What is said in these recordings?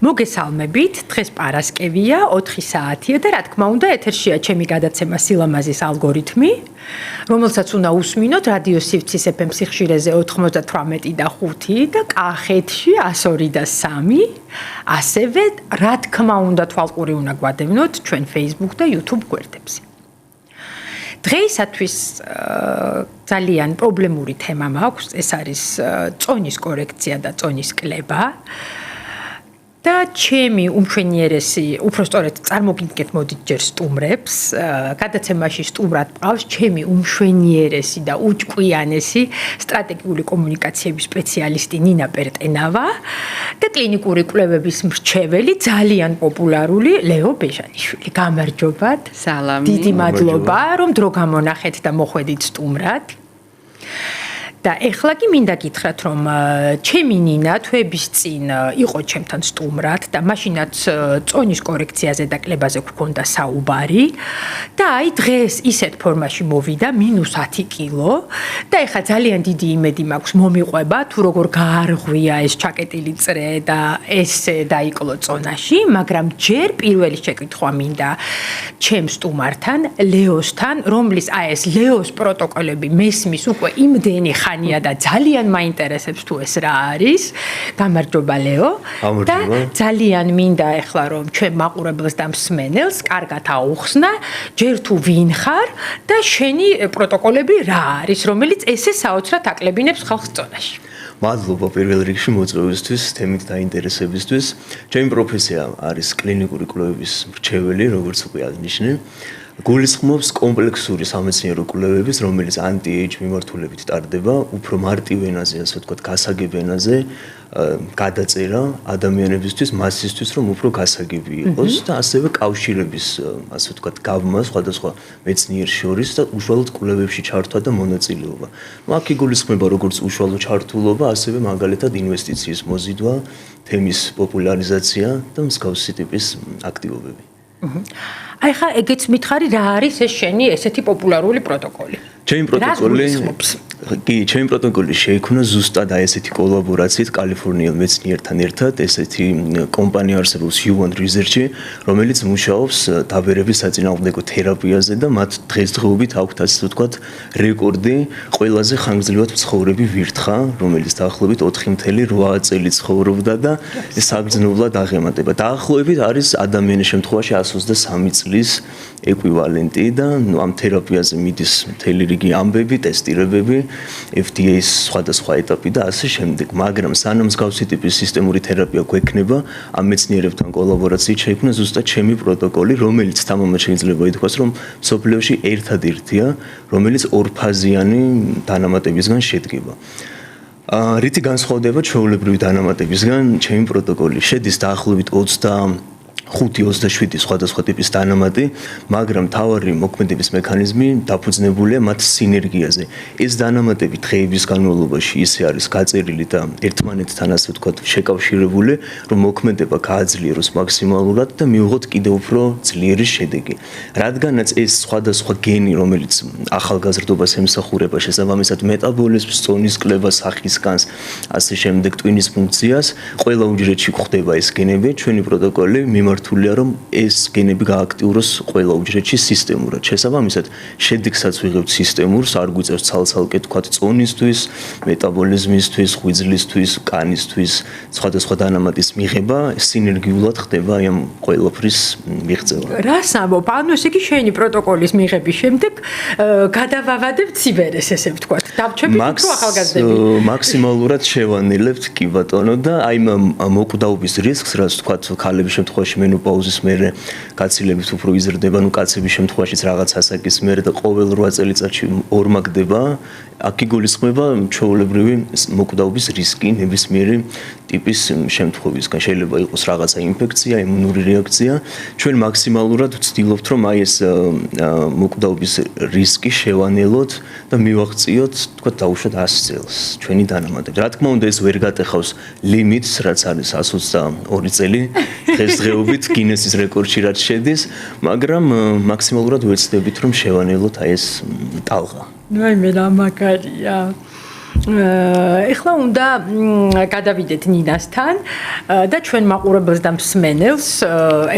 მოგესალმებით, დღეს პარასკევია, 4 საათია და რა თქმა უნდა, ეთერშია ჩემი გადაცემა სილამაზის ალგორითმი, რომელსაც უნდა უსმინოთ რადიო სივრცის FM სიხშირეზე 98 და 5 და კახეთში 102 და 3, ასევე რა თქმა უნდა თვალყური უნდა გვადევნოთ ჩვენ Facebook და YouTube გვერდებზე. დღეისათვის ძალიან პრობლემური თემა მაქვს, ეს არის წონის კორექცია და წონის კლება. და ჩემი უმშვენიერესი, უпростоრეთ წარმოგიდგეთ მოდით ჯერ სტუმრებს, გადაცემაში სტუმრად მყავს ჩემი უმშვენიერესი და უჭკვიანესი სტრატეგიული კომუნიკაციების სპეციალისტი ნინა პერტენავა და კლინიკური კვლევების მრჩეველი, ძალიან პოპულარული ლეო ბეჟანიშვილი. გამარჯობათ. სალამი. დიდი მადლობა, რომ დრო გამონახეთ და მოხვედით სტუმრად. და ეხლა კი მინდა გითხრათ, რომ ჩემი ნინა თვეების წინ იყო ჩემთან სტუმრად და მაშინაც წონის კორექციაზე და კლებაზე გვქონდა საუბარი და აი დღეს ისეთ ფორმაში მოვიდა -10 კილო და ეხლა ძალიან დიდი იმედი მაქვს მომიყვება თუ როგორ გაარღვია ეს ჩაკეტილი წრე და ესე დაიკლო წონაში, მაგრამ ჯერ პირველი შეკითხვა მინდა ჩემ სტუმართან, ლეოსთან, რომლის აი ეს ლეოს პროტოკოლები მესმის უკვე იმდენი ხანია და ძალიან მაინტერესებს თუ ეს რა არის. გამარჯობა ლეო. და ძალიან მინდა ეხლა რომ ჩვენ მაყურებელს და მსმენელს კარგად აუხსნა, ჯერ თუ ვინ ხარ და შენი პროტოკოლები რა არის, რომელიც ესე საოცრად აკლებინებს ხალხს წონაში. მადლობა პირველ რიგში მოწვევისთვის, თემით დაინტერესებისთვის. ჩემი პროფესია არის კლინიკური კვლევების მრჩეველი, როგორც უკვე აღნიშნე. გულისხმობს კომპლექსური სამეცნიერო კვლევების, რომელიც anti-age მიმართულებით ტარდება, უფრო მარტივ ენაზე, ასე ვთქვათ, გასაგებ ენაზე, გადაწერა ადამიანებისთვის, მასისთვის, რომ უფრო გასაგები იყოს და ასევე კავშირების, ასე ვთქვათ, გაბმა სხვადასხვა მეცნიერს შორის და უშუალოდ კვლევებში ჩართვა და მონაწილეობა. აქ იგულისხმება როგორც უშუალო ჩართულობა, ასევე მაგალითად ინვესტიციის მოზიდვა, თემის პოპულარიზაცია და მსგავსი ტიპის აქტივობები. აი ხა ეგეც მითხარი რა არის ეს შენი ესეთი პოპულარული პროტოკოლი? ჩემი პროტოკოლი შეიქმნა ზუსტად აი ესეთი კოლაბორაციით კალიფორნიელ მეცნიერთან ერთად, ესეთი კომპანია არსებობს Human Research-ი, რომელიც მუშაობს დაბერების საწინააღმდეგო თერაპიაზე და მათ დღესდღეობით აქვთ ასე ვთქვათ რეკორდი ყველაზე ხანგრძლივად მცხოვრები ვირთხა, რომელიც დაახლოებით 4.8 წელი ცხოვრობდა და საგრძნობლად აღემატება. დაახლოებით არის ადამიანის შემთხვევაში 123 წლის ეკვივალენტი და ამ თერაპიაზე მიდის მთელი რიგი ამბები, ტესტირებები, FDA-ის სხვადასხვა ეტაპი და ასე შემდეგ. მაგრამ სანამ მსგავსი ტიპის სისტემური თერაპია გვექნება, ამ მეცნიერებთან კოლაბორაციით შეიქმნა ზუსტად ჩემი პროტოკოლი, რომელიც თამამად შეიძლება ითქვას, რომ მსოფლიოში ერთადერთია, რომელიც ორფაზიანი დანამატებისგან შედგება. რითი განსხვავდება ჩვეულებრივი დანამატებისგან ჩემი პროტოკოლი? შედის დაახლოებით 5-27 სხვადასხვა ტიპის დანამატი, მაგრამ მთავარი მოქმედების მექანიზმი დაფუძნებულია მათ სინერგიაზე. ეს დანამატები დღეების განმავლობაში ისე არის გაწერილი და ერთმანეთთან ასე ვთქვათ შეკავშირებული, რომ მოქმედება გააძლიეროს მაქსიმალურად და მივიღოთ კიდევ უფრო ძლიერი შედეგი. რადგანაც ეს სხვადასხვა გენი, რომელიც ახალგაზრდობას ემსახურება, შესაბამისად მეტაბოლიზმს, წონის კლებას, სახისგანს, ასე შემდეგ ტვინის ფუნქციას, ყველა უჯრედში გვხდება ეს გენები, ჩვენი პროტოკოლი მიმართულია, რომ ეს გენები გააქტიუროს ყველა უჯრედში სისტემურად. შესაბამისად, შედეგსაც ვიღებთ სისტემურს, არ გვიწევს ცალ-ცალკე თქვათ წონისთვის, მეტაბოლიზმისთვის, ღვიძლისთვის, კანისთვის, სხვადასხვა დანამატის მიღება, სინერგიულად ხდება ამ ყველაფრის მიღწევა. რას ამბობ? ანუ ესე იგი შენი პროტოკოლის მიღების შემდეგ გადავავადებთ ციბერეს, ესე ვთქვათ. დავჩებით უფრო ახალგაზრდები. მაქსიმალურად შევანილებთ კი ბატონო და აი მოკვდაობის რისკს, რაც ვთქვათ, ქალების შემთხვევაში მენოპაუზის მერე გაცილებით უფრო იზრდება, ნუ კაცების შემთხვევაშიც რაღაც ასაკის მერე და ყოველ 8 წელიწადში ორმაგდება, აქ იგულისხმება ჩვეულებრივი მოკვდაობის რისკი ნებისმიერი ტიპის შემთხვევისგან. შეიძლება იყოს რაღაცა ინფექცია, იმუნური რეაქცია. ჩვენ მაქსიმალურად ვცდილობთ, რომ აი ეს მოკვდაობის რისკი შევანელოთ და მივაღწიოთ, თქვა დაუშვათ 100 წელს ჩვენი დანამატები. რა თქმა უნდა, ეს ვერ გატეხავს ლიმიტს, რაც არის 122 წელი. დღესდღეობით გინესის რეკორდში რაც შედის, მაგრამ მაქსიმალურად ვეცდებით, რომ შევანელოთ აი ეს ტალღა. ნუ აი მე რა მაგარია. ეხლა უნდა გადავიდეთ ნინასთან და ჩვენ მაყურებელს და მსმენელს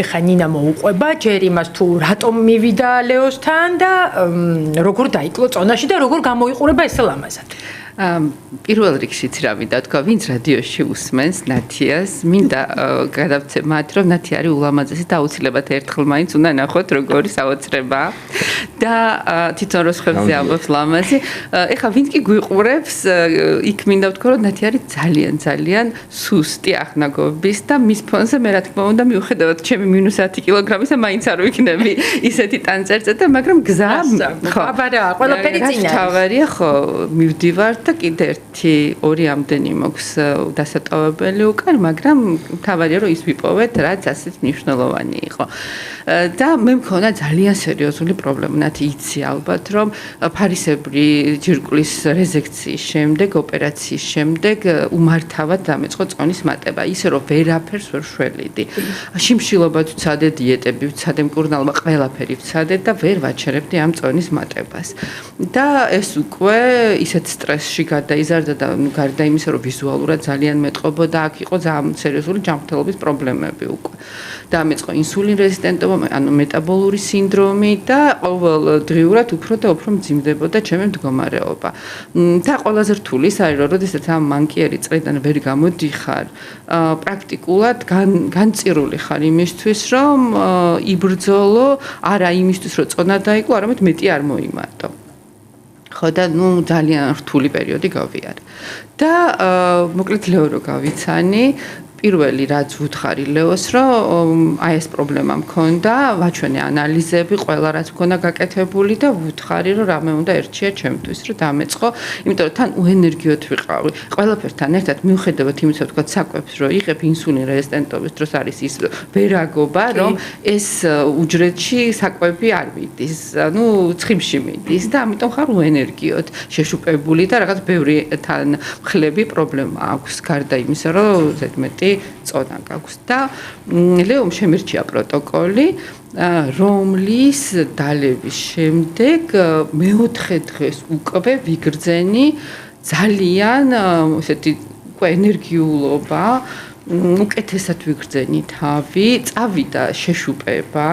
ეხლა ნინა მოუყვება ჯერ იმას თუ რატომ მივიდა ლეოსთან და როგორ დაიკლო წონაში და როგორ გამოიყურება ესე ლამაზად. პირველ რიგში რა მინდა თქვა, ვინც რადიოში უსმენს ნათიას, მინდა გადავცე მათ, რომ ნათია არის ულამაზესი და აუცილებლად ერთხელ მაინც უნდა ნახოთ როგორი საოცრებაა და თვითონ რო ხებზე ამბობს ლამაზი. ეხლა ვინც კი გვიყურებს, იქ მინდა ვთქვა, რომ ნათია არის ძალიან სუსტი ახნაგობის და მის ფონზე მე რა თქმა უნდა მიუხედავად ჩემი -10 კილოგრამისა მაინც არ ვიქნები ისეთი ტანწერწეტა, მაგრამ გზა ხო, აბარა, ყველაფერი წინა. თავარია ხო, მივდივარ და კიდე 1-2 ამდენი მოქვს დასატოვებელი უკან, მაგრამ თავარია რომ ის ვიპოვეთ, რაც ასეთ მნიშვნელოვანი იყო. და მე მქონდა ძალიან სერიოზული პრობლემა, ნათი იცი ალბათ, რომ ფარისებრი ჯირკვლის რეზექციის შემდეგ, ოპერაციის შემდეგ უმართავად დამეწყო წონის მატება, ისე რომ ვერაფერს ვერ შველიდი. შიმშილობაც ვცადე, დიეტები ვცადე, მკურნალობა ყველაფერი ვცადე და ვერ ვაჩერებდი ამ წონის მატებას. და ეს უკვე ისეთ სტრესში გადაიზარდა და გარდა იმისა, რომ ვიზუალურად ძალიან მეტყობოდა, აქ იყო ძალიან სერიოზული ჯანმრთელობის პრობლემები უკვე. დამეწყო ინსულინ რეზისტენტობა, ანუ მეტაბოლური სინდრომი და ყოველდღიურად უფრო და უფრო მძიმდებოდა ჩემი მდგომარეობა. და ყველაზე რთული ის არის, რომ როდესაც ამ მანკიერი წრიდან ვერ გამოდიხარ, პრაქტიკულად განწირული ხარ იმისთვის, რომ იბრძოლო, არა იმისთვის, რომ წონა დაიკლო, არამედ მეტი არ მოიმატო. ხო და ძალიან რთული პერიოდი გავიარე. და მოკლედ ლეო რო გავიცანი, პირველი რაც ვუთხარი ლეოს, რომ აი ეს პრობლემა მქონდა, ვაჩვენე ანალიზები, ყველა რაც მქონდა გაკეთებული და ვუთხარი, რომ რამე უნდა ერჩია ჩემთვის, რომ დამეწყო, იმიტომ რომ თან უენერგიოთ ვიყავი. ყველაფერთან ერთად მიუხედავად იმისა, ვთქვათ, საკვებს რო იღებ ინსულინ რეზისტენტობის დროს არის ის ვერაგობა, რომ ეს უჯრედში საკვები არ მიდის, ანუ ცხიმში მიდის და ამიტომ ხარ უენერგიოთ, შეშუპებული და რაღაც ბევრი თან მხლები პრობლემა აქვს, გარდა იმისა, რომ ზედმეტი წონა გაქვს და ლეომ შემირჩია პროტოკოლი, რომლის დალევის შემდეგ მეოთხე დღეს უკვე ვიგრძენი ძალიან ესეთი ენერგიულობა, უკეთესად ვიგრძენი თავი, წავიდა შეშუპება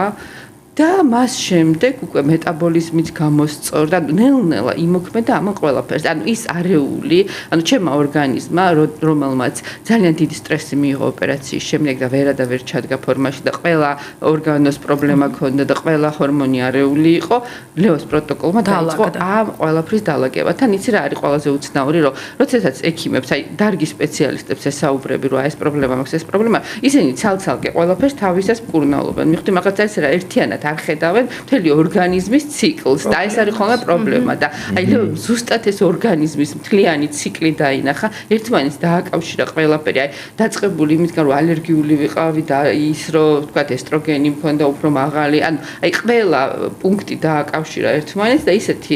და მას შემდეგ უკვე მეტაბოლიზმიც გამოსწორდა, ნელ-ნელა იმოქმედა ამ ყველაფერს. ანუ ის არეული, ანუ ჩემმა ორგანიზმმა, რომელმაც ძალიან დიდი სტრესი მიიღო ოპერაციის შემდეგ და ვერ ჩადგა ფორმაში და ყველა ორგანოს პრობლემა ჰქონდა და ყველა ჰორმონი არეული იყო, ლეოს პროტოკოლმა დაიწყო ამ ყველაფრის დალაგება. თან იცი რა არის ყველაზე უცნაური, რომ როდესაც ექიმებს, აი დარგი სპეციალისტებს ესაუბრები, რომ ეს პრობლემა მაქვს, ეს პრობლემა, ისინი ცალ-ცალკე ყველაფერს თავისას მკურნალობენ. მივხვდი მაგაც არის რა ერთიანად არ ხედავენ მთელი ორგანიზმის ციკლს და ეს არის ხოლმე პრობლემა და აი ზუსტად ეს ორგანიზმის მთლიანი ციკლი დაინახა, ერთმანეთს დააკავშირა ყველაფერი, აი დაწყებული იმითგან რომ ალერგიული ვიყავი და ის რომ ვთქვათ ესტროგენი მქონდა უფრო მაღალი, ანუ აი ყველა პუნქტი დააკავშირა ერთმანეთს და ისეთი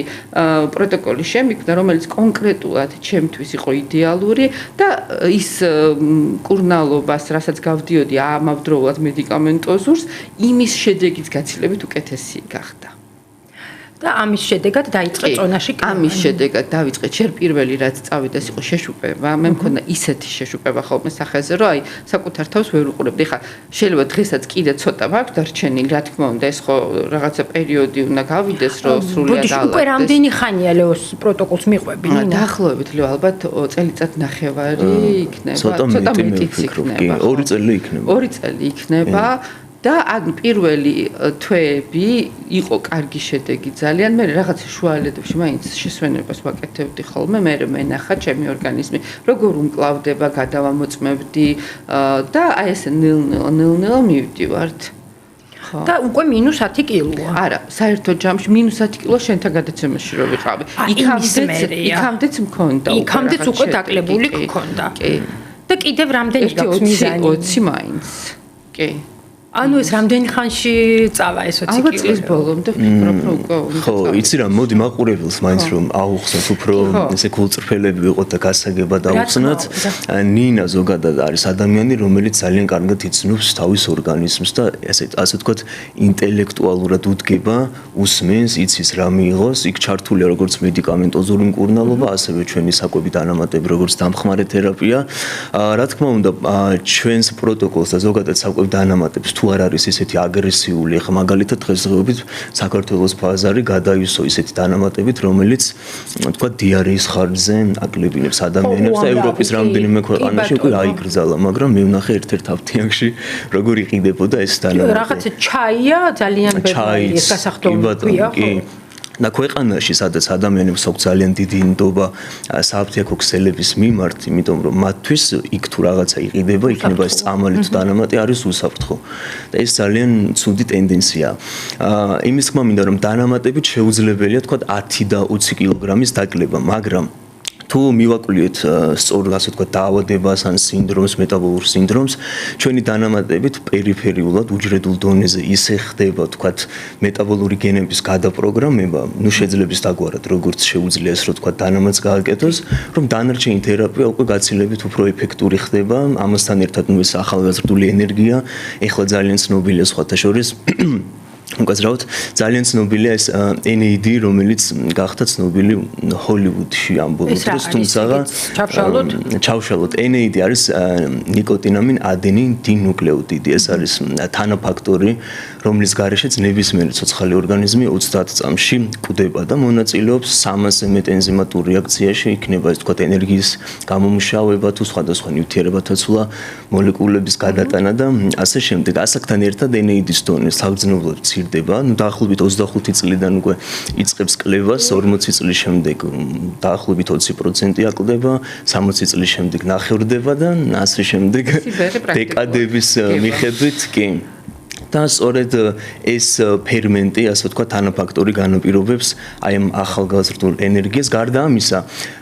პროტოკოლი შემიქმნა, რომელიც კონკრეტულად ჩემთვის იყო იდეალური და ის მკურნალობას, რასაც გავდიოდი ამავდროულად მედიკამენტოზურს, იმის შედეგიც გაცილებით უკეთესი გახდა. და ამის შედეგად დაიწყე წონაში კლავა. ამის შედეგად დავიწყე ჯერ პირველი რაც წავიდა ის იყო შეშუპება. მე მქონდა ისეთი შეშუპება ხოლმე სახეზე, რომ აი საკუთარ თავს ვერ უყურებდი. ხა შეიძლება დღესაც კიდე ცოტა მაქვს დარჩენილი, რა თქმა უნდა, ეს ხო რაღაცა პერიოდი უნდა გავიდეს, რომ სრულიად ალაგდეს. უკვე რამდენი ხანია ლეოს პროტოკოლს მიყვები? დაახლოებით ლეო ალბათ წელიწად ნახევარი იქნება, ცოტა მეტიც იქნება. 2 წელი იქნება. 2 წელი იქნება. და ან პირველი თვეები იყო კარგი შედეგი ძალიან, მე რაღაც შუალედებში მაინც შესვენებას ვაკეთებდი ხოლმე, მე მენახა ჩემი ორგანიზმი, როგორ უმკლავდება, გადავამოწმებდი და აი ესე ნელ-ნელა მივდივართ. და უკვე -10 კილოა. არა, საერთო ჯამში -10 კილო შენთან გადაცემაში რო ვიყავი. იქამდეც მქონდა. იქამდეც უკვე დაკლებული გქონდა. კი. და კიდევ რამდენი გაქვს მიზანი? 20 მაინც. კი. ანუ ეს რამდენი ხანში წავა ეს 20 ალბათ წლის ბოლომდე ვფიქრობ რომ უკვე ხო, იცი რა, მოდი მაყურებელს მაინც რომ აუხსნათ უფრო ესე გულწრფელები ვიყოთ და გასაგებად აუხსნათ. ნინა ზოგადად არის ადამიანი, რომელიც ძალიან კარგად იცნობს თავის ორგანიზმს და ასე ვთქვათ, ინტელექტუალურად უდგება, უსმენს, იცის რა მიიღოს, იქ ჩართულია როგორც მედიკამენტოზური მკურნალობა, ასევე ჩვენი საკვები დანამატები, როგორც დამხმარე თერაპია. Რა თქმა უნდა, ჩვენს პროტოკოლს და ზოგადად საკვები დანამატებს თუ არ არის ესეთი აგრესიული, ხა მაგალითად დღესდღეობით საქართველოს ბაზარი გადაისო ისეთი დანამატებით, რომელიც თქვა დიარეის ხარჯზე აკლებინებს ადამიანებს და ევროპის რამდენიმე ქვეყანაში უკვე აიგრძალა, მაგრამ მე ვნახე ერთ-ერთ აფთიაქში როგორ იყიდებოდა ეს დანამატი. რაღაცა ჩაია ძალიან ბევრი ეს გასახდომია ხო? და ქვეყანაში, სადაც ადამიანებს აქვს ძალიან დიდი ნდობა სააფთიაქო ქსელების მიმართ, იმიტომ რომ მათთვის იქ თუ რაღაცა იყიდება, იქნება ეს წამალი თუ დანამატი არის უსაფრთხო. და ეს ძალიან ცუდი ტენდენციაა. იმის თქმა მინდა რომ დანამატებით შეუძლებელია თქვა 10 და 20 კილოგრამის დაკლება, მაგრამ თუ მივაკვლიეთ სწორ ასე თქვა დაავადებას ან სინდრომს, მეტაბოლურ სინდრომს, ჩვენი დანამატებით პერიფერიულად უჯრედულ დონეზე ისე ხდება თქვა მეტაბოლური გენების გადაპროგრამება, ნუ შეძლებს დაგვარად როგორც შეუძლია ეს რო თქვა დანამატს გააკეთოს, რომ დანარჩენი თერაპია უკვე გაცილებით უფრო ეფექტური ხდება, ამასთან ერთად ნუ ეს ახალგაზრდული ენერგია, ეხლა ძალიან ცნობილია სხვათა შორის უკაცრავად ძალიან ცნობილია ეს NAD, რომელიც გახდა ცნობილი ჰოლივუდში ამ ბოლო დროს, თუმცა ჩავშალოთ NAD არის ნიკოტინამინ ადენინ დინუკლეოტიდი, ეს არის თანაფაქტორი, რომლის გარეშეც ნებისმიერი ცოცხალი ორგანიზმი 30 წამში კვდება და მონაწილეობს 300-ზე მეტ ენზიმატურ რეაქციაში, იქნება ეს თქვა ენერგიის გამომშავება თუ სხვადასხვა ნივთიერებათა ცვლა, მოლეკულების გადატანა და ასე შემდეგ. ასაკთან ერთად NAD-ის დონე საგრძნობლად მცირდება, ნუ დაახლოებით 25 წლიდან უკვე იწყებს კლებას, 40 წლის შემდეგ დაახლოებით 20% აკლდება, 60 წლის შემდეგ ნახევრდება და ასე შემდეგ დეკადების მიხედვით კი. და სწორედ ეს ფერმენტი, ასე ვთქვათ, თანაფაქტორი განაპირობებს აი ამ ახალგაზრდულ ენერგიას. გარდა ამისა,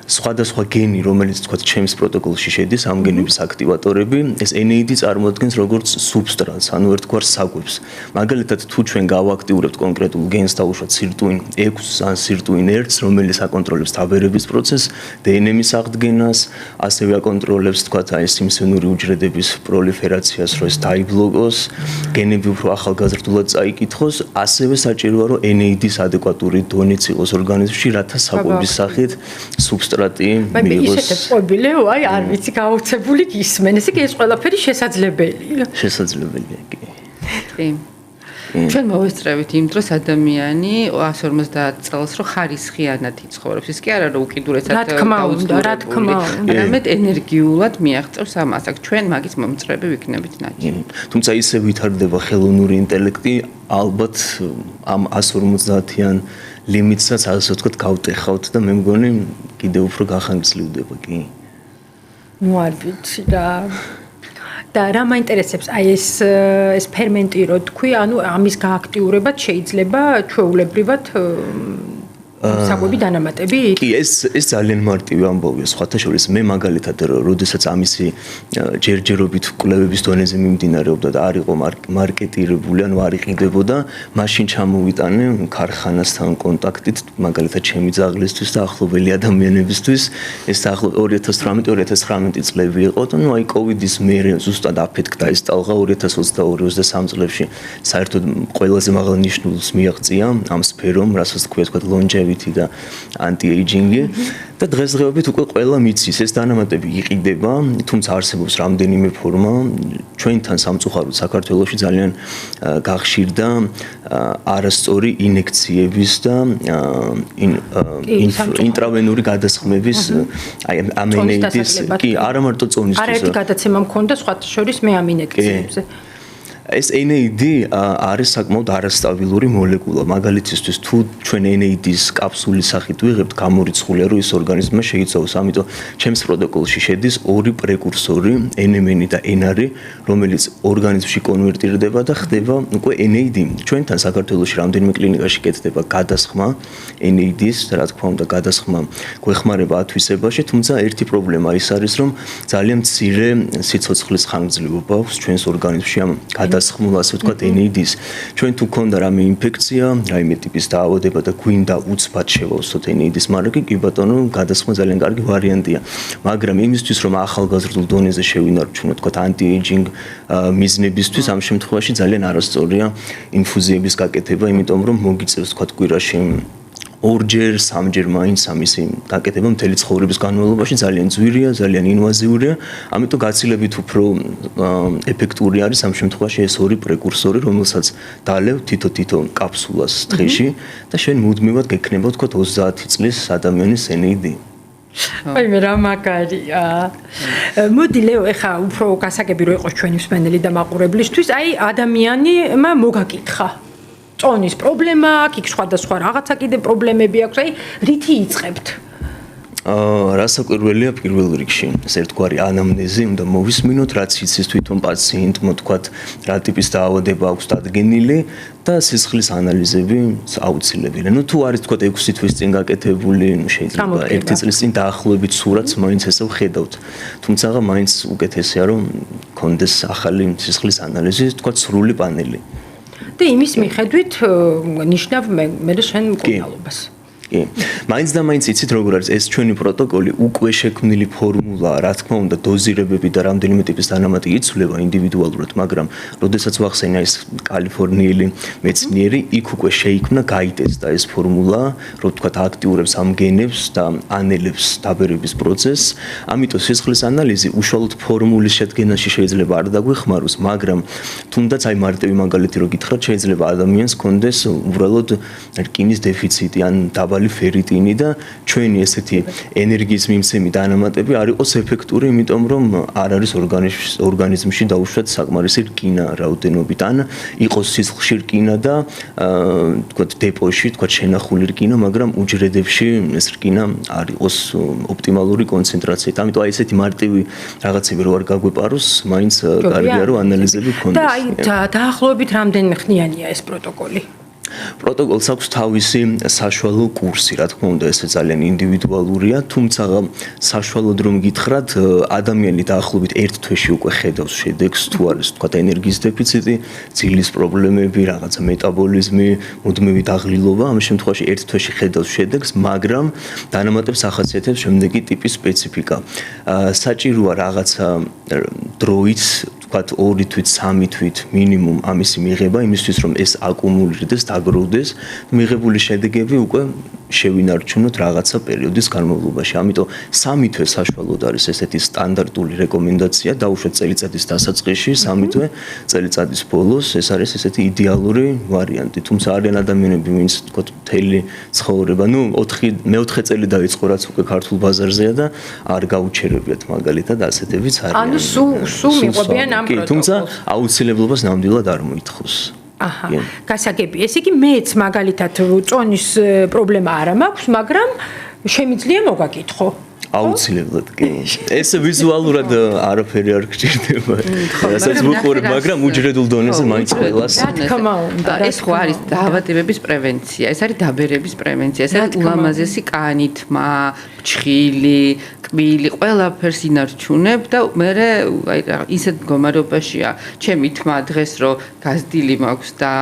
სხვადასხვა გენი, რომელიც თქვათ ჩემს პროტოკოლში შედის, ამ გენების აქტივატორები, ეს NAD წარმოადგენს როგორც სუბსტრატს, ანუ ერთგვარ საკვებს. მაგალითად, თუ ჩვენ გავაქტიურებთ კონკრეტულ გენს და უშუალოდ სირტუინ 6 ან სირტუინ 1-ს, რომელიც აკონტროლებს თაბერების პროცესს, DNM-ის აღდგენას, ასევე აკონტროლებს თქვათ აი ეს სიმსივნური უჯრედების პროლიფერაციას, რომ ეს დაიბლოკოს, გენები უფრო ახალგაზრდულად წაიკითხოს, ასევე საჭიროა რომ NAD-ის ადეკვატური დონეც იყოს ორგანიზმში, რათა საკვების სახით სუბსტრატი მიიღოს. ისეთი ყვებილიო, აი არ ვიცი, გაუცებული გისმენ, ესე იგი ეს ყველაფერი შესაძლებელია. შესაძლებელია კი. კი. ჩვენ მოვესწრებით იმ დროს ადამიანი 150 წელს რო ხარისხიანად იცხოვრობს. ის კი არა რომ უკიდურესად დაუწყურებული, რა თქმა უნდა. არამედ ენერგიულად მიაღწევს ამას. აქ ჩვენ მაგის მომწრები ვიქნებით ნაჩვენად. თუმცა ისე ვითარდება ხელოვნური ინტელექტი, ალბათ ამ 150-იან ლიმიტსაც ასე ვთქვათ გავტეხავთ და მე მგონი კიდევ უფრო გახანგრძლივდება კი. ნუ არ ვიცი რა. და რა მაინტერესებს აი ეს ფერმენტი რო თქვი, ანუ ამის გააქტიურებად შეიძლება ჩვეულებრივად საკვები დანამატები? კი, ეს ძალიან მარტივი ამბავია. სხვათა შორის მე მაგალითად, როდესაც ამისი ჯერჯერობით კვლევების დონეზე მიმდინარეობდა და არ იყო მარკეტირებული, ანუ არ იყიდებოდა, მაშინ ჩამოვიტანე ქარხანასთან კონტაქტით, მაგალითად ჩემი ძაღლისთვის და ახლობელი ადამიანებისთვის. ეს დაახლოებით 2018-2019 წლები იყო და ნუ აი კოვიდის მერე ზუსტად აფეთქდა ეს ტალღა 2022-23 წლებში. საერთოდ ყველაზე მაღალ ნიშნულს მიაღწია ამ სფერომ, რასაც თქვია თქვა longevity და anti-aging-ი და დღესდღეობით უკვე ყველა მიცის ეს დანამატები იყიდება, თუმცა არსებობს რამდენიმე ფორმა. ჩვენთან სამწუხაროდ საქართველოში ძალიან გახშირდა არასწორი ინექციების და ინტრავენური გადასხმების აი ამ NAD-ის კი არა მარტო წონისთვის. არაერთი გადაცემა მქონდა სხვათა შორის მე ამ ინექციებზე. ეს NAD არის საკმაოდ არასტაბილური მოლეკულა. მაგალითისთვის თუ ჩვენ NAD-ის კაფსულის სახით ვიღებთ, გამორიცხულია რომ ის ორგანიზმმა შეიცვალოს. ამიტომ ჩემს პროტოკოლში შედის ორი პრეკურსორი, NMN და NR, რომელიც ორგანიზმში კონვერტირდება და ხდება უკვე NAD. ჩვენთან საქართველოში რამდენიმე კლინიკაში კეთდება გადასხმა NAD-ის, რა თქმა უნდა, გადასხმა გვეხმარება ათვისებაში, თუმცა ერთი პრობლემა ის არის, რომ ძალიან მცირე სიცოცხლის ხანგრძლივობა აქვს ჩვენს ორგანიზმში ამ გადასხმის დასხმულ, ასე ვთქვათ, NAIDS. ჩვენ თუ გქონდა რამე ინფექცია, რაიმე ტიპის დაავადება და გვინდა უცბად შევავსოთ NAIDS მარკი, კი ბატონო, გადასხმა ძალიან კარგი ვარიანტია. მაგრამ იმისთვის, რომ ახალგაზრდულ დონეზე შევინარჩუნოთ, ვთქვათ, anti-aging მიზნებისთვის, ამ შემთხვევაში ძალიან არასწორია ინფუზიების გაკეთება, იმიტომ რომ მოგიწევს, ვთქვათ, კვირაში ორჯერ, სამჯერ მაინც ამისი გაკეთება მთელი ცხოვრების განმავლობაში ძალიან ძვირია, ძალიან ინვაზიურია, ამიტომ გაცილებით უფრო ეფექტური არის ამ შემთხვევაში ეს ორი პრეკურსორი, რომელსაც დალევ თითო კაფსულას დღეში და შენ მუდმივად გექნება, ვთქვათ, 30 წლის ადამიანის NAD. აი მე რა მაგარია. მოდი ლეო, ეხა უფრო გასაგები რო იყოს ჩვენი მსმენელი და მაყურებლისთვის, აი ადამიანმა მოგაკითხა. წონის პრობლემა აქვს, იქ სხვადასხვა რაღაცა კიდე პრობლემები აქვს, აი რითი იწყებთ? რასაკვირველია პირველ რიგში, ეს ერთგვარი ანამნეზი უნდა მოვისმინოთ, რაც იცის თვითონ პაციენტმა, თქვათ, რა ტიპის დაავადება აქვს დადგენილი და სისხლის ანალიზები აუცილებელია. თუ არის თქვათ 6 თვის წინ გაკეთებული, შეიძლება 1 წლის წინ დაახლოებით სურათს მაინც ესე ვხედავთ. თუმცა მაინც უკეთესია რომ კონდეს ახალი სისხლის ანალიზი, თქვათ, სრული პანელი. და იმის მიხედვით ნიშნავ მე შენ მკურნალობას. კი. მაინც და მაინც იცით როგორ არის ეს ჩვენი პროტოკოლი უკვე შექმნილი ფორმულა, რა თქმა უნდა, დოზირებები და რამდენიმე ტიპის დანამატი იცვლება ინდივიდუალურად, მაგრამ როდესაც ვახსენა ეს კალიფორნიელი მეცნიერი, იქ უკვე შეიქმნა, გაიტესტა ეს ფორმულა, რომ თქვა აქტიურებს ამ გენებს და ანელებს დაბერების პროცესს. ამიტომ სისხლის ანალიზი უშუალოდ ფორმულის შედგენაში შეიძლება არ დაგვეხმაროს, მაგრამ თუნდაც აი მარტივი მაგალითი რო გითხრათ, შეიძლება ადამიანს ჰქონდეს უბრალოდ რკინის დეფიციტი ან დაბალი ფერიტინი და ჩვენი ესეთი ენერგიის მიმცემი დანამატები არ იყოს ეფექტური, იმიტომ რომ არ არის ორგანიზმში დაუშვათ საკმარისი რკინა რაოდენობით, ან იყოს სისხლში რკინა და თქვათ დეპოში, თქვათ შენახული რკინა, მაგრამ უჯრედებში ეს რკინა არ იყოს ოპტიმალური კონცენტრაციით. ამიტომ აი ესეთი მარტივი რაღაცები რო არ გაგვეპაროს, მაინც კარგია რომ ანალიზები გქონდეს. და აი დაახლოებით რამდენი ხნიანია ეს პროტოკოლი? პროტოკოლს აქვს თავისი საშუალო კურსი, რა თქმა უნდა, ეს ძალიან ინდივიდუალურია, თუმცა საშუალოდ რომ გითხრათ, ადამიანი დაახლოებით 1 თვეში უკვე ხედავს შედეგს, თუ არის თქვათ ენერგიის დეფიციტი, ძილის პრობლემები, რაღაცა მეტაბოლიზმი, მუდმივი დაღლილობა, ამ შემთხვევაში 1 თვეში ხედავს შედეგს, მაგრამ დანამატებს ახასიათებს შემდეგი ტიპის სპეციფიკა. საჭიროა რაღაცა დროით ვთქვათ 2 თვით, 3 თვით მინიმუმ ამისი მიღება, იმისთვის რომ ეს აკუმულირდეს, დაგროვდეს, მიღებული შედეგები უკვე შევინარჩუნოთ რაღაცა პერიოდის განმავლობაში. ამიტომ 3 თვე საშუალოდ არის ესეთი სტანდარტული რეკომენდაცია, დაუშვათ წელიწადის დასაწყისში, 3 თვე წელიწადის ბოლოს, ეს არის ესეთი იდეალური ვარიანტი. თუმცა არიან ადამიანები, ვინც ვთქვათ მთელი ცხოვრება, მე-4 წელი დაიწყო, რაც უკვე ქართულ ბაზარზეა და არ გაუჩერებიათ მაგალითად ასეთებიც არიან. ანუ სულ მიყვებიან ამ პროტოკოლს. თუმცა აუცილებლობას ნამდვილად არ მოითხოვს. აჰა, გასაგები. ესე იგი მეც მაგალითად წონის პრობლემა არ მაქვს, მაგრამ შემიძლია მოგაკითხო. აუცილებლად კი. ეს ვიზუალურად არაფერი არ გჭირდება. რასაც ვუყურებ, მაგრამ უჯრედულ დონეზე მაინც ყველას. რა თქმა უნდა, ეს ხო არის დაავადებების პრევენცია, ეს არის დაბერების პრევენცია, ეს არის ულამაზესი კანითმა, ფჩხილი, კბილი, ყველაფერს ინარჩუნებ და მე აი ისეთ მდგომარეობაშია ჩემი თმა დღეს რომ გაზრდილი მაქვს და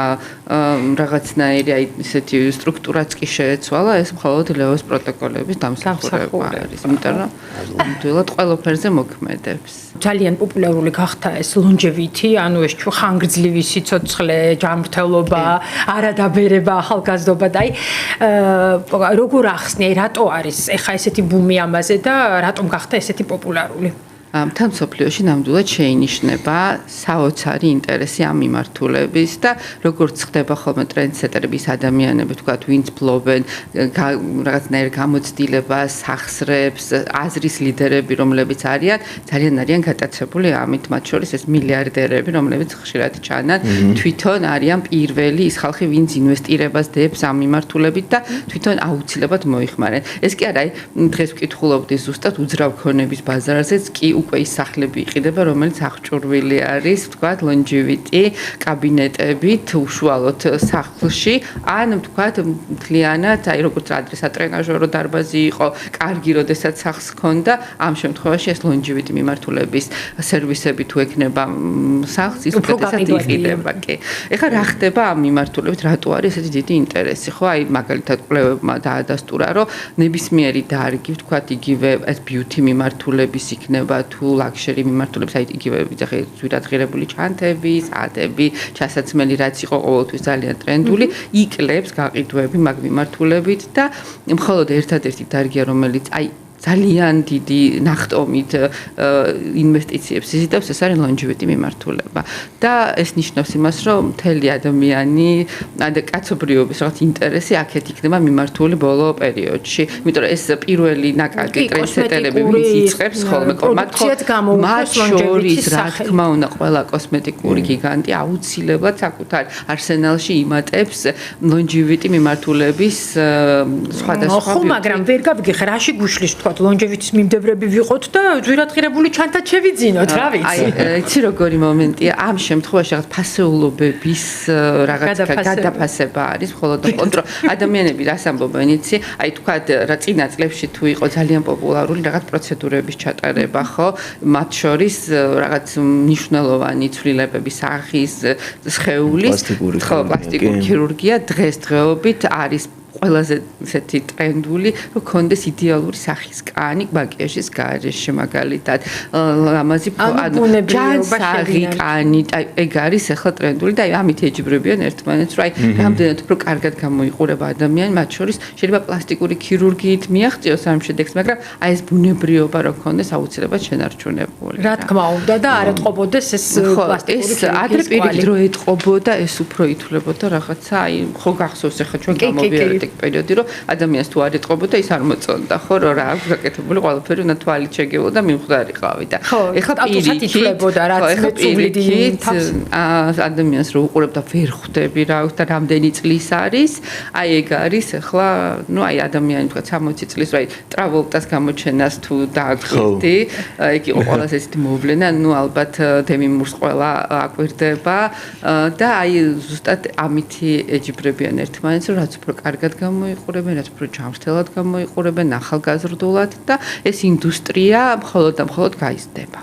რაღაცნაირი აი ისეთი სტრუქტურაც კი შეეცვალა, ეს მხოლოდ ლეოს პროტოკოლების დამსახურება არის. იმიტომ რომ ნამდვილად ყველაფერზე მოქმედებს. ძალიან პოპულარული გახდა ეს longevity, ანუ ეს ხანგრძლივი სიცოცხლე, ჯანმრთელობა, არადაბერება, ახალგაზრდობა და აი როგორ ახსნი, რატო არის ეხა ესეთი ბუმი ამაზე და რატომ გახდა ესეთი პოპულარული? თან სოფლიოში ნამდვილად შეინიშნება საოცარი ინტერესი ამ მიმართულების და როგორც ხდება ხოლმე ტრენდსეტერების ადამიანები, თქვათ, ვინც ფლობენ რაღაცნაირ გამოცდილებას, სახსრებს, აზრის ლიდერები, რომლებიც არიან, ძალიან არიან გატაცებული ამით, მათ შორის ეს მილიარდერები, რომლებიც ხშირად ჩანან, თვითონ არიან პირველი ის ხალხი, ვინც ინვესტირებას დებს ამ მიმართულებით და თვითონ აუცილებლად მოიხმარენ. ეს კი არა, დღეს ვკითხულობდი ზუსტად უძრავ ქონების ბაზარზეც კი უკვე ის სახლები იყიდება, რომელიც აღჭურვილი არის, ვთქვათ, longevity კაბინეტებით უშუალოდ სახლში, ან ვთქვათ, მთლიანად, აი როგორც ადრე სატრენაჟორო დარბაზი იყო, კარგი, როდესაც სახლს ჰქონდა, ამ შემთხვევაში ეს longevity მიმართულების სერვისები თუ ექნება სახლს, ის უკეთესად იყიდება, კი. ეხლა რა ხდება ამ მიმართულებით, რატო არის ესეთი დიდი ინტერესი, ხო? აი მაგალითად კვლევებმა დაადასტურა, რომ ნებისმიერი დარგი, ვთქვათ, იგივე ეს beauty მიმართულების იქნება თუ luxury მიმართულების, აი იგივე ძვირადღირებული ჩანთები, საათები, ჩასაცმელი, რაც იყო ყოველთვის ძალიან ტრენდული, იკლებს გაყიდვები მაგ მიმართულებით და მხოლოდ ერთადერთი დარგია, რომელიც აი ძალიან დიდი ნახტომით ინვესტიციებს იზიდავს, ეს არის longevity მიმართულება. და ეს ნიშნავს იმას, რომ მთელი ადამიანი, კაცობრიობის რაღაც ინტერესი აქეთ იქნება მიმართული ბოლო პერიოდში. იმიტომ რომ ეს პირველი ნაკადი ტრენდსეტერები, ვინც იწყებს ხოლმე მათ შორის, რა თქმა უნდა, ყველა კოსმეტიკური გიგანტი აუცილებლად საკუთარ არსენალში იმატებს longevity მიმართულების სხვადასხვა. ხო, მაგრამ ვერ გავიგე, რაში გუშლის longevity-ის მიმდევრები ვიყოთ და ძვირადღირებული ჩანთად შევიძინოთ, რა ვიცი. აი, იცი როგორი მომენტია, ამ შემთხვევაში რაღაც ფასეულობების რაღაც გადაფასება არის, მხოლოდ კონტროლ ადამიანები რას ამბობენ, იცი? აი, თქვათ, რა წინა წლებში თუ იყო ძალიან პოპულარული რაღაც პროცედურების ჩატარება, ხო? მათ შორის რაღაც მნიშვნელოვანი ცვლილებების სახის, სხეულის, ხო, პლასტიკური ქირურგია დღესდღეობით არის ყველაზე ესეთი ტრენდული, რომ კონდეს იდეალური სახის კანი, მაკიაჟის გარეშე მაგალითად, ლამაზი ჯანსაღი კანი, ეგ არის ახლა ტრენდული და ამით ეჯიბრებიან ერთმანეთს, რომ აი რამდენად უფრო კარგად გამოიყურება ადამიანი, მათ შორის შეიძლება პლასტიკური ქირურგიით მიაღწიოს ამ შედეგს, მაგრამ აი ეს ბუნებრიობა რო კონდეს აუცილებლად შენარჩუნებული. რა თქმა უნდა და არ ეთყობოდეს ეს პლასტიკური ქირურგიის ადრე პირიქით რო ეთყობოდა, ეს უფრო ითვლებოდა რაღაცა, აი ხო გახსოვს ახლა ჩვენ გამოვიარეთ პერიოდი, რომ ადამიანს თუ არ ეთყობოდა, ის არ მოწონდა, ხო, რომ რა აქვს გაკეთებული ყველაფერი, უნდა თვალით შეგებოდა, მიმხვდარიყავი და ეხლა პირიქით, რაც მეწუვლით ადამიანს რო უყურებდა, ვერ ხვდები რა აქვს და რამდენი წლის არის, აი ეგ არის ახლა, ნუ აი ადამიანი თქვა 60 წლის, აი ტრაvoltas გამოჩენას თუ დააკვირდი, ეგ იყო ყველაზე ესეთი მოვლენა, ნუ ალბათ დემი მურს ყველა აკვირდება და აი ზუსტად ამითი ეჯიბრებიან ერთმანეთს, რომ რაც უფრო კარგად გამოიყურებენ, რაც უფრო ჯანმრთელად გამოიყურებენ, ახალგაზრდულად და ეს ინდუსტრია მხოლოდ და მხოლოდ გაიზრდება.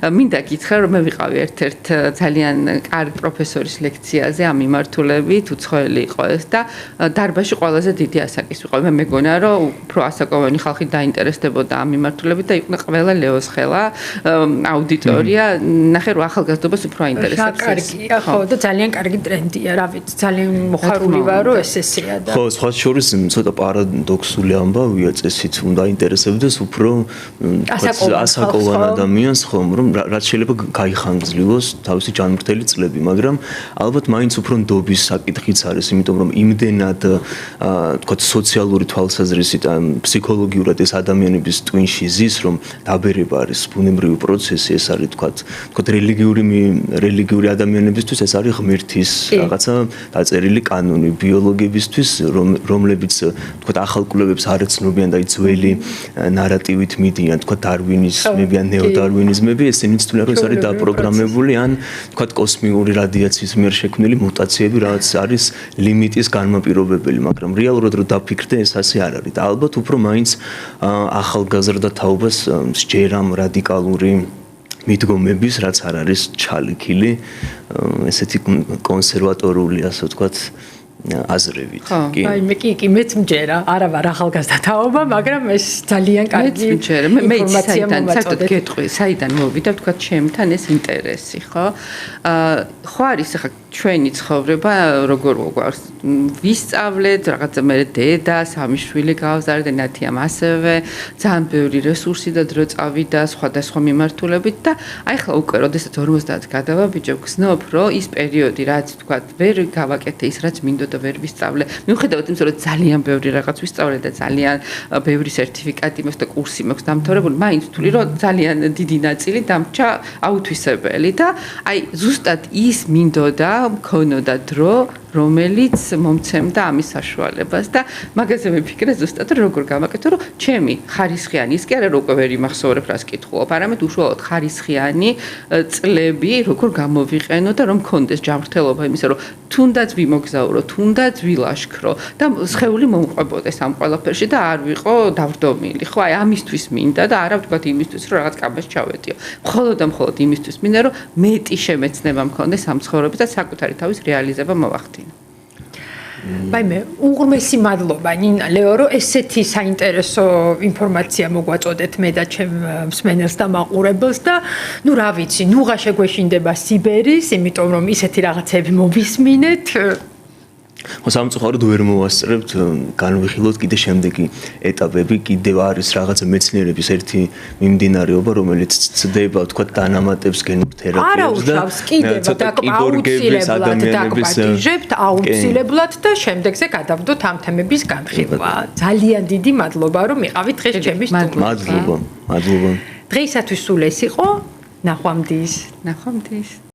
მინდა გითხრა, რომ მე ვიყავი ერთ-ერთ ძალიან კარგ პროფესორის ლექციაზე ამ მიმართულებით, უცხოელი იყო ეს და დარბაზში ყველაზე დიდი ასაკის ვიყავი. მე მეგონა, რომ უფრო ასაკოვანი ხალხი დაინტერესდებოდა ამ მიმართულებით და იყო ყველა ლეოს ხელა აუდიტორია, ნახე რომ ახალგაზრდობას უფრო აინტერესებს ეს. კარგია, ხო და ძალიან კარგი ტრენდია, რა ვიცი, ძალიან მოხარული ვარ, რომ ეს ესეა და ხო, სხვა შორის ცოტა პარადოქსული ამბავია, წესით უნდა აინტერესებდეს უფრო ასაკოვან ადამიანს, ხო, რომ რაც შეიძლება გაიხანგრძლივოს თავისი ჯანმრთელი წლები, მაგრამ ალბათ მაინც უფრო ნდობის საკითხიც არის, იმიტომ რომ იმდენად თქვათ სოციალური თვალსაზრისით ან ფსიქოლოგიურად ეს ადამიანების ტვინში ზის, რომ დაბერება არის ბუნებრივი პროცესი, ეს არის თქვათ რელიგიური ადამიანებისთვის ეს არის ღმერთის რაღაცა დაწერილი კანონი, ბიოლოგებისთვის, რომლებიც თქვათ ახალ კვლევებს არ ეცნობიან და ძველი ნარატივით მიდიან, თქვათ დარვინიზმები ან ნეოდარვინიზმები, ესენიც თვლიან, რომ ეს არის დაპროგრამებული ან თქვათ კოსმიური რადიაციის მიერ შექმნილი მუტაციები, რაც არის ლიმიტის განმაპირობებელი, მაგრამ რეალურად რო დაფიქრდე, ეს ასე არ არის. და ალბათ უფრო მაინც ახალგაზრდა თაობას სჯერამ რადიკალური მიდგომების, რაც არ არის ჩალიქილი, ესეთი კონსერვატორული, ასე ვთქვათ, აზრებით. კი. აი მე კი მეც მჯერა, არა ვარ ახალგაზრდა თაობა, მაგრამ ეს ძალიან კარგი ინფორმაცია მომაწოდეთ. გეტყვი, საიდან მოვიდა, თქვა ჩემთან ეს ინტერესი, ხო? ხო არის ახლა ჩვენი ცხოვრება, როგორ გვაქვს ვისწავლეთ, რაღაცა მე დედა, სამი შვილი გავზარდე, ნათიამ ასევე, ძალიან ბევრი რესურსი და დრო წავიდა სხვადასხვა მიმართულებით და აი ახლა უკვე როდესაც 50-ს გადავაბიჯებ, გზნობ, რომ ის პერიოდი, რაც თქვა, ვერ გავაკეთე ის, რაც მინდოდა ვერ ვისწავლე. მიუხედავად იმისა, რომ ძალიან ბევრი რაღაც ვისწავლე და ძალიან ბევრი სერტიფიკატი მაქვს და კურსი მაქვს დამთავრებული, მაინც ვთვლი, რომ ძალიან დიდი ნაწილი დამრჩა აუთვისებელი და აი ზუსტად ის მინდოდა მქონოდა დრო რომელიც მომცემდა ამის საშუალებას და მაგაზე მიფიქრე ზუსტად როგორ გამაკეთო, რომ ჩემი ხარისხიანი ის კი არა რომ უკვე ვერ იმახსოვრებ რას კითხულობ, არამედ უშუალოდ ხარისხიანი წლები როგორ გამოვიყენო და რომ მქონდეს ჯანმრთელობა იმისა, რომ თუნდაც ვიმოგზაურო, თუნდაც ვილაშქრო და სხეული მომყვებოდეს ამ ყველაფერში და არ ვიყო დავრდომილი. ხო, აი ამისთვის მინდა და არა ვთქვათ იმისთვის, რომ რაღაც კაბას ჩავეტიო. მხოლოდ და მხოლოდ იმისთვის მინდა, რომ მეტი შემეცნება მქონდეს ამ ცხოვრების და საკუთარი თავის რეალიზება მოვახდინო. მე უღრმესი მადლობა ნინა ლეო რომ ესეთი საინტერესო ინფორმაცია მოგვაწოდეთ მე და ჩემ მსმენელს და მაყურებელს და ნუ რა ვიცი ნუღა შეგვეშინდება სიბერის იმიტომ რომ ისეთი რაღაცები მოვისმინეთ ხო სამწუხაროდ ვერ მოვასწრებთ განვიხილოთ კიდე შემდეგი ეტაპები კიდევ არის რაღაცა მეცნიერების ერთი მიმდინარეობა რომელიც ცდება თქვა დანამატებს გენურ თერაპიებს და აუცილებლად და შემდეგზე გადავდოთ ამ თემების განხილვა ძალიან დიდი მადლობა რომ იყავით დღეს ჩემი სტუდიაში მადლობა დღეისათვის სულ ეს იყო ნახვამდის